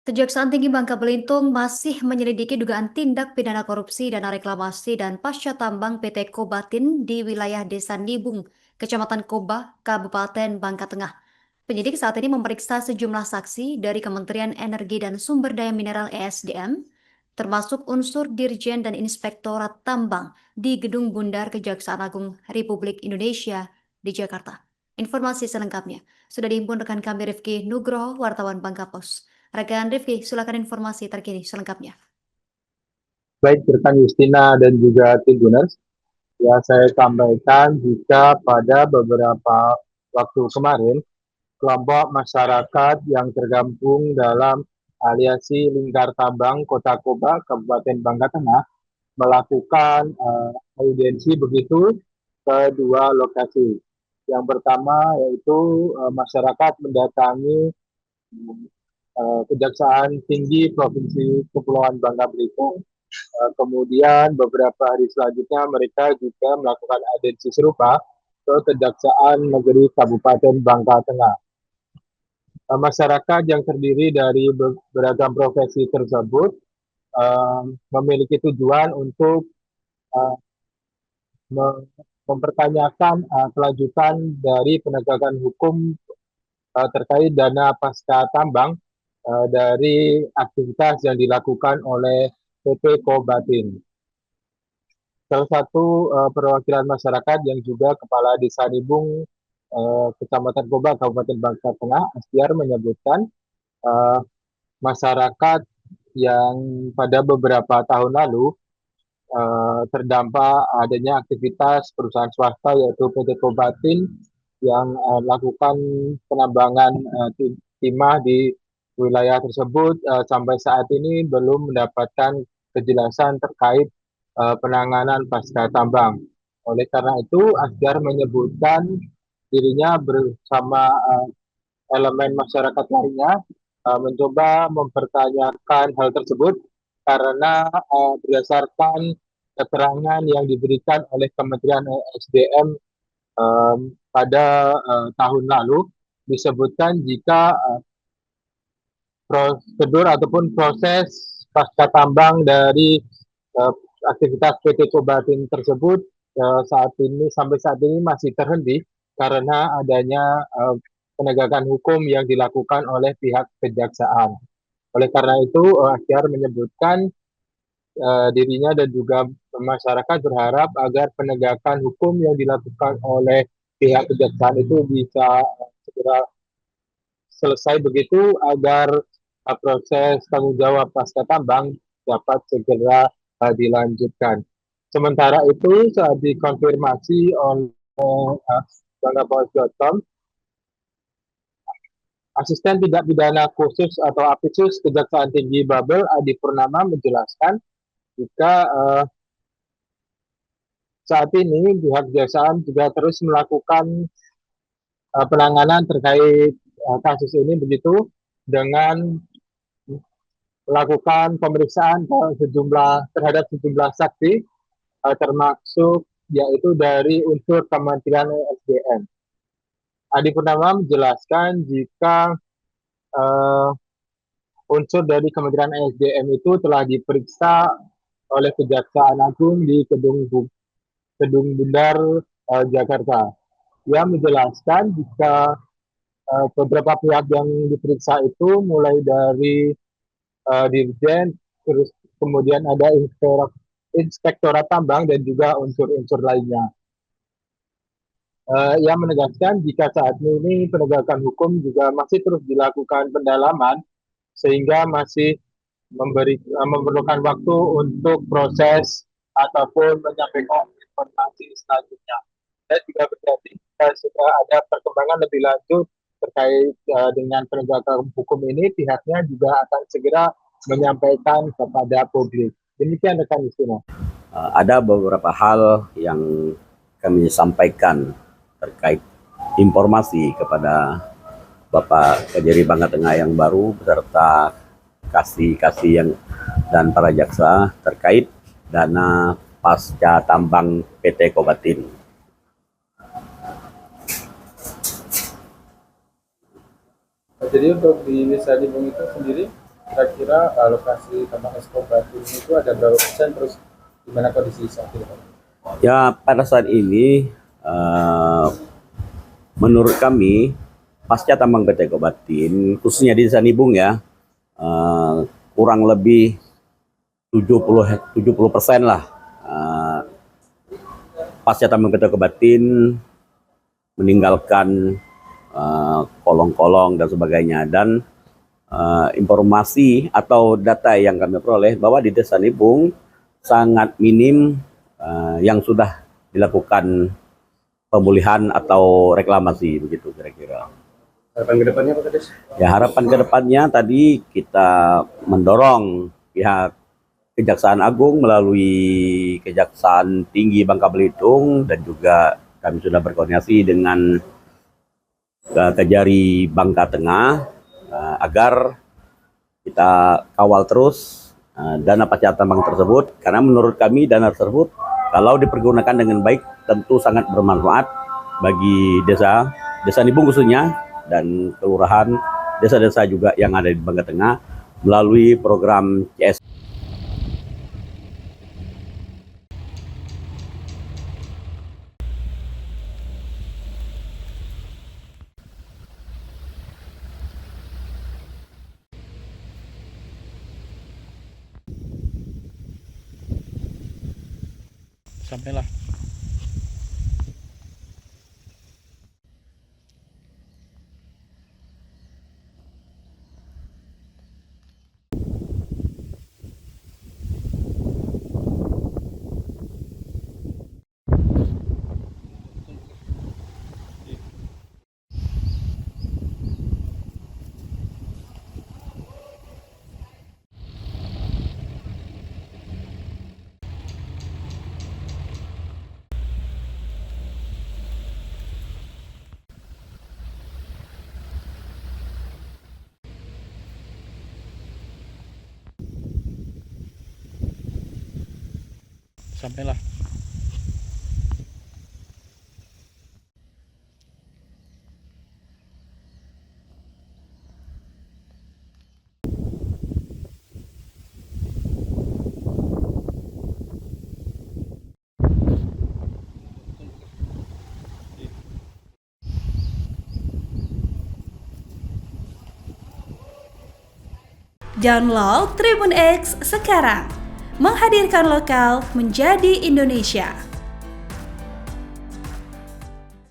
Kejaksaan Tinggi Bangka Belitung masih menyelidiki dugaan tindak pidana korupsi dana reklamasi dan pasca tambang PT Kobatin di wilayah Desa Nibung, Kecamatan Koba, Kabupaten Bangka Tengah. Penyidik saat ini memeriksa sejumlah saksi dari Kementerian Energi dan Sumber Daya Mineral ESDM, termasuk unsur Dirjen dan Inspektorat Tambang di Gedung Bundar Kejaksaan Agung Republik Indonesia di Jakarta. Informasi selengkapnya sudah dihimpun rekan kami Rifki Nugroho, wartawan Bangka Pos. Rekan Rifki, silakan informasi terkini selengkapnya. Baik rekan Justina dan juga Tribuners, ya saya sampaikan jika pada beberapa waktu kemarin, kelompok masyarakat yang tergabung dalam aliansi Lingkar Tambang Kota Koba, Kabupaten Bangka Tengah, melakukan audiensi begitu ke dua lokasi. Yang pertama yaitu masyarakat mendatangi Kejaksaan Tinggi Provinsi Kepulauan Bangka Belitung. Kemudian beberapa hari selanjutnya mereka juga melakukan audiensi serupa ke Kejaksaan Negeri Kabupaten Bangka Tengah. Masyarakat yang terdiri dari beragam profesi tersebut memiliki tujuan untuk mempertanyakan kelanjutan dari penegakan hukum terkait dana pasca tambang dari aktivitas yang dilakukan oleh PT Kobatin. Salah satu perwakilan masyarakat yang juga Kepala Desa Nibung, Kecamatan Koba, Kabupaten Bangka Tengah, Astiar menyebutkan masyarakat yang pada beberapa tahun lalu terdampak adanya aktivitas perusahaan swasta yaitu PT Kobatin yang melakukan penambangan timah di wilayah tersebut sampai saat ini belum mendapatkan kejelasan terkait penanganan pasca tambang. Oleh karena itu, Asgar menyebutkan dirinya bersama elemen masyarakat lainnya mencoba mempertanyakan hal tersebut karena berdasarkan keterangan yang diberikan oleh Kementerian SDM pada tahun lalu disebutkan jika prosedur ataupun proses pasca tambang dari aktivitas PT Kobatin tersebut saat ini sampai saat ini masih terhenti karena adanya penegakan hukum yang dilakukan oleh pihak kejaksaan. Oleh karena itu, Ahyar menyebutkan dirinya dan juga masyarakat berharap agar penegakan hukum yang dilakukan oleh pihak kejaksaan itu bisa segera selesai begitu agar proses tanggung jawab pasca tambang dapat segera dilanjutkan. Sementara itu saat dikonfirmasi oleh bangkapolres.com, Asisten Tindak Pidana Khusus atau APKSUS Kejaksaan Tinggi Babel Adi Purnama menjelaskan jika saat ini pihak kejaksaan juga terus melakukan penanganan terkait kasus ini begitu dengan melakukan pemeriksaan terhadap sejumlah saksi termasuk yaitu dari unsur Kementerian SDM. Adi Purnama menjelaskan jika unsur dari Kementerian SDM itu telah diperiksa oleh Kejaksaan Agung di Gedung Bundar Jakarta. Ia menjelaskan jika beberapa pihak yang diperiksa itu mulai dari Dirjen, terus kemudian ada Inspektorat Tambang dan juga unsur-unsur lainnya. Ia menegaskan jika saat ini penegakan hukum juga masih terus dilakukan pendalaman sehingga masih memerlukan waktu untuk proses ataupun menyampaikan informasi selanjutnya. Dan juga berarti jika sudah ada perkembangan lebih lanjut terkait dengan penegakan hukum ini, pihaknya juga akan segera menyampaikan kepada publik. Demikian rekan Justina. Ada beberapa hal yang kami sampaikan terkait informasi kepada Bapak Kejari Bangka Tengah yang baru beserta kasih yang dan para jaksa terkait dana pasca tambang PT Kobatin. Jadi untuk di Desa Nibung itu sendiri Kira-kira lokasi tambang es Kobatin itu ada berapa persen, terus gimana kondisi saat ini, Pak? Ya, pada saat ini menurut kami pasca tambang PT Kobatin khususnya di Desa Nibung ya, kurang lebih 70% lah pasca tambang PT Kobatin meninggalkan kolong-kolong dan sebagainya. Dan informasi atau data yang kami peroleh bahwa di Desa Nibung sangat minim yang sudah dilakukan pemulihan atau reklamasi, begitu kira-kira. Harapan ke depannya Pak Kades? Ya, harapan ke depannya tadi kita mendorong pihak Kejaksaan Agung melalui Kejaksaan Tinggi Bangka Belitung, dan juga kami sudah berkoordinasi dengan Kejari Bangka Tengah agar kita kawal terus dana pasca tambang tersebut, karena menurut kami dana tersebut kalau dipergunakan dengan baik tentu sangat bermanfaat bagi desa Nibung khususnya, dan kelurahan, desa-desa juga yang ada di Bangka Tengah melalui program CS. Sampailah. Sampailah. Download Tribun X sekarang, menghadirkan lokal menjadi Indonesia.